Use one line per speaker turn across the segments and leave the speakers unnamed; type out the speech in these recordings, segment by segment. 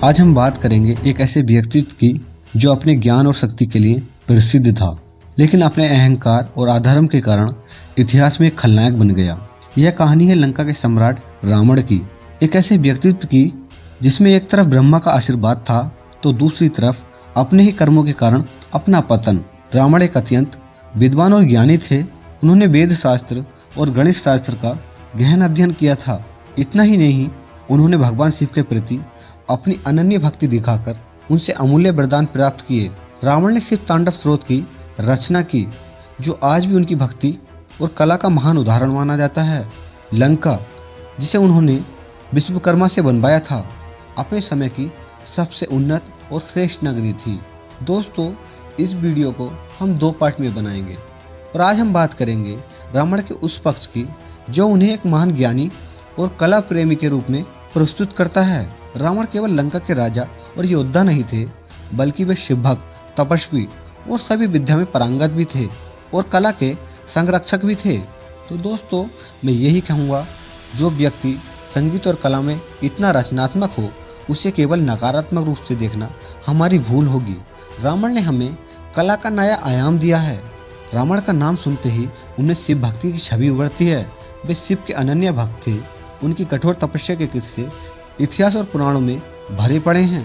आज हम बात करेंगे एक ऐसे व्यक्तित्व की जो अपने ज्ञान और शक्ति के लिए प्रसिद्ध था, लेकिन अपने अहंकार और अधर्म के कारण इतिहास में एक खलनायक बन गया। यह कहानी है लंका के सम्राट रावण की, एक ऐसे व्यक्तित्व की जिसमें एक तरफ ब्रह्मा का आशीर्वाद था तो दूसरी तरफ अपने ही कर्मों के कारण अपना पतन। रावण एक अत्यंत विद्वान और ज्ञानी थे। उन्होंने वेद शास्त्र और गणित शास्त्र का गहन अध्ययन किया था। इतना ही नहीं, उन्होंने भगवान शिव के प्रति अपनी अनन्य भक्ति दिखाकर उनसे अमूल्य वरदान प्राप्त किए। रावण ने शिव तांडव स्रोत की रचना की, जो आज भी उनकी भक्ति और कला का महान उदाहरण माना जाता है। लंका, जिसे उन्होंने विश्वकर्मा से बनवाया था, अपने समय की सबसे उन्नत और श्रेष्ठ नगरी थी। दोस्तों, इस वीडियो को हम 2 पार्ट में बनाएंगे और आज हम बात करेंगे रावण के उस पक्ष की जो उन्हें एक महान ज्ञानी और कला प्रेमी के रूप में प्रस्तुत करता है। रावण केवल लंका के राजा और योद्धा नहीं थे, बल्कि वे शिवभक्त, तपस्वी और सभी विद्या में पारंगत भी थे और कला के संरक्षक भी थे। तो दोस्तों, मैं यही कहूँगा, जो व्यक्ति संगीत और कला में इतना रचनात्मक हो, उसे केवल नकारात्मक रूप से देखना हमारी भूल होगी। रावण ने हमें कला का नया आयाम दिया है। रावण का नाम सुनते ही उन्हें शिव भक्ति की छवि उभरती है। वे शिव के अनन्य भक्त थे। उनकी कठोर तपस्या के किस्से इतिहास और पुराणों में भरे पड़े हैं।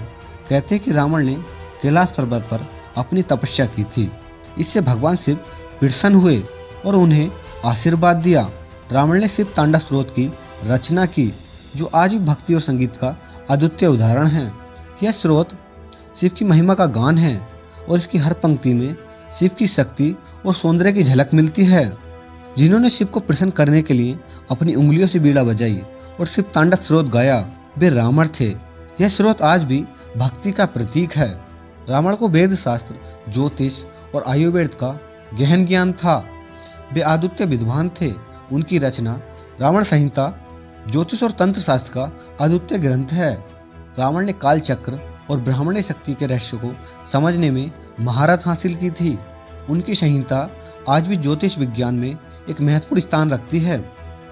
कहते हैं कि रावण ने कैलाश पर्वत पर अपनी तपस्या की थी। इससे भगवान शिव प्रसन्न हुए और उन्हें आशीर्वाद दिया। रावण ने शिव तांडव स्रोत की रचना की, जो आज भी भक्ति और संगीत का अद्वितीय उदाहरण है। यह स्रोत शिव की महिमा का गान है और इसकी हर पंक्ति में शिव की शक्ति और सौंदर्य की झलक मिलती है। जिन्होंने शिव को प्रसन्न करने के लिए अपनी उंगलियों से बीड़ा बजाई और शिव तांडव स्रोत गाया, वे रावण थे। यह स्रोत आज भी भक्ति का प्रतीक है। रावण को वेद शास्त्र, ज्योतिष और आयुर्वेद का गहन ज्ञान था। वे अद्वितीय विद्वान थे। उनकी रचना रावण संहिता ज्योतिष और तंत्र शास्त्र का अद्वितीय ग्रंथ है। रावण ने काल चक्र और ब्राह्मणी शक्ति के रहस्य को समझने में महारत हासिल की थी। उनकी संहिता आज भी ज्योतिष विज्ञान में एक महत्वपूर्ण स्थान रखती है।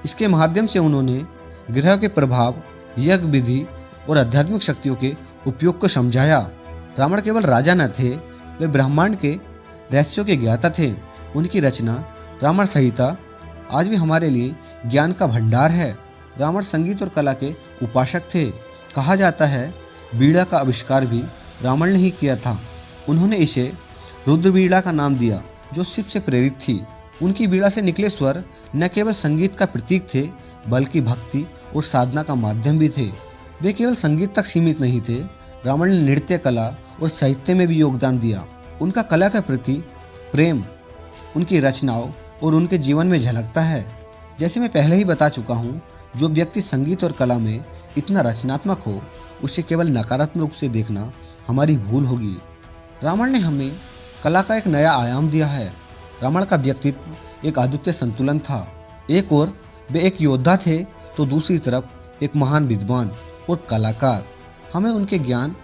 इसके माध्यम से उन्होंने ग्रह के प्रभाव, यज्ञ विधि और आध्यात्मिक शक्तियों के उपयोग को समझाया। रावण केवल राजा न थे, वे ब्रह्मांड के रहस्यों के ज्ञाता थे। उनकी रचना रावण संहिता आज भी हमारे लिए ज्ञान का भंडार है। रावण संगीत और कला के उपासक थे। कहा जाता है, वीणा का आविष्कार भी रावण ने ही किया था। उन्होंने इसे रुद्र वीणा का नाम दिया, जो शिव से प्रेरित थी। उनकी वीणा से निकले स्वर न केवल संगीत का प्रतीक थे, बल्कि भक्ति और साधना का माध्यम भी थे। वे केवल संगीत तक सीमित नहीं थे। रावण ने नृत्य कला और साहित्य में भी योगदान दिया। उनका कला के प्रति प्रेम उनकी रचनाओं और उनके जीवन में झलकता है। जैसे मैं पहले ही बता चुका हूँ, जो व्यक्ति संगीत और कला में इतना रचनात्मक हो, उसे केवल नकारात्मक रूप से देखना हमारी भूल होगी। रावण ने हमें कला का एक नया आयाम दिया है। रावण का व्यक्तित्व एक अद्वितीय संतुलन था। एक ओर वे एक योद्धा थे तो दूसरी तरफ एक महान विद्वान और कलाकार। हमें उनके ज्ञान,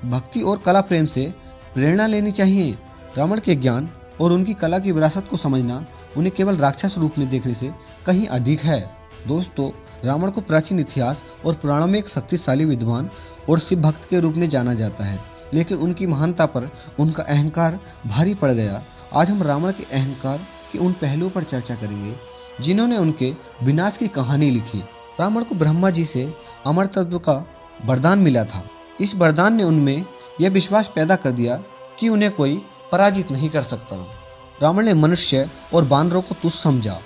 भक्ति और कला प्रेम से प्रेरणा लेनी चाहिए। रावण के ज्ञान और उनकी कला की विरासत को समझना उन्हें केवल राक्षस रूप में देखने से कहीं अधिक है। दोस्तों, रावण को प्राचीन इतिहास और पुराणों में एक शक्तिशाली विद्वान और शिव भक्त के रूप में जाना जाता है, लेकिन उनकी महानता पर उनका अहंकार भारी पड़ गया। आज हम रावण के अहंकार के उन पहलुओं पर चर्चा करेंगे जिन्होंने उनके विनाश की कहानी लिखी। रावण को ब्रह्मा जी से अमर तत्व का वरदान मिला था। इस वरदान ने उनमें यह विश्वास पैदा कर दिया कि उन्हें कोई पराजित नहीं कर सकता। रावण ने मनुष्य और बानरों को तुच्छ समझा।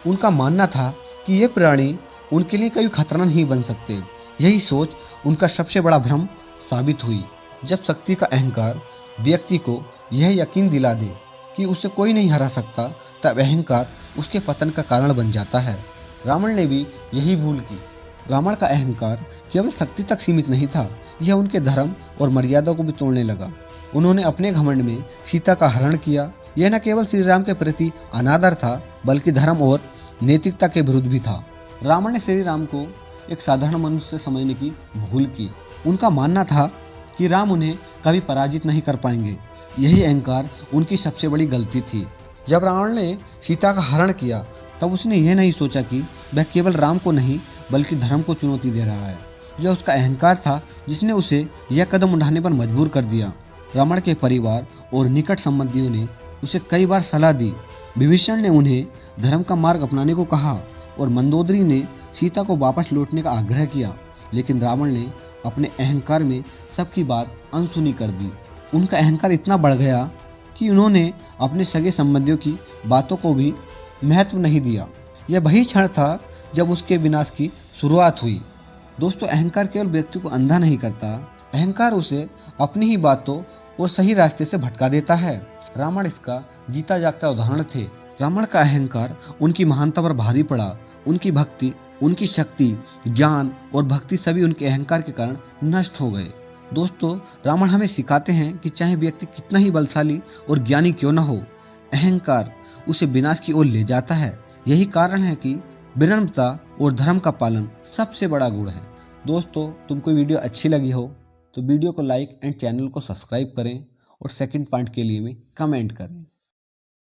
उनका मानना था कि ये प्राणी उनके लिए कभी खतरा नहीं बन सकते। यही सोच उनका सबसे बड़ा भ्रम साबित हुई। जब शक्ति का अहंकार व्यक्ति को यह यकीन दिला दे कि उसे कोई नहीं हरा सकता, तब अहंकार उसके पतन का कारण बन जाता है। रावण ने भी यही भूल की। रावण का अहंकार केवल शक्ति तक सीमित नहीं था, यह उनके धर्म और मर्यादा को भी तोड़ने लगा। उन्होंने अपने घमंड में सीता का हरण किया। यह न केवल श्री राम के प्रति अनादर था, बल्कि धर्म और नैतिकता के विरुद्ध भी था। रावण ने श्री राम को एक साधारण मनुष्य समझने की भूल की। उनका मानना था कि राम उन्हें कभी पराजित नहीं कर पाएंगे। यही अहंकार उनकी सबसे बड़ी गलती थी। जब रावण ने सीता का हरण किया, तब उसने यह नहीं सोचा कि वह केवल राम को नहीं, बल्कि धर्म को चुनौती दे रहा है। यह उसका अहंकार था जिसने उसे यह कदम उठाने पर मजबूर कर दिया। रावण के परिवार और निकट संबंधियों ने उसे कई बार सलाह दी। विभीषण ने उन्हें धर्म का मार्ग अपनाने को कहा और मंदोदरी ने सीता को वापस लौटने का आग्रह किया, लेकिन रावण ने अपने अहंकार में सबकी बात अनसुनी कर दी। उनका अहंकार इतना बढ़ गया कि उन्होंने अपने सगे संबंधियों की बातों को भी महत्व नहीं दिया। यह वही क्षण था जब उसके विनाश की शुरुआत हुई। दोस्तों, अहंकार केवल व्यक्ति को अंधा नहीं करता, अहंकार उसे अपनी ही बातों और सही रास्ते से भटका देता है। रावण इसका जीता जागता उदाहरण थे। रावण का अहंकार उनकी महानता पर भारी पड़ा। उनकी भक्ति, उनकी शक्ति, ज्ञान और भक्ति सभी उनके अहंकार के कारण नष्ट हो गए। दोस्तों, रावण हमें सिखाते हैं कि चाहे व्यक्ति कितना ही बलशाली और ज्ञानी क्यों न हो, अहंकार उसे विनाश की ओर ले जाता है। यही कारण है कि विनम्रता और धर्म का पालन सबसे बड़ा गुण है। दोस्तों, तुमको वीडियो अच्छी लगी हो तो वीडियो को लाइक एंड चैनल को सब्सक्राइब करें और सेकंड पार्ट के लिए में कमेंट करें।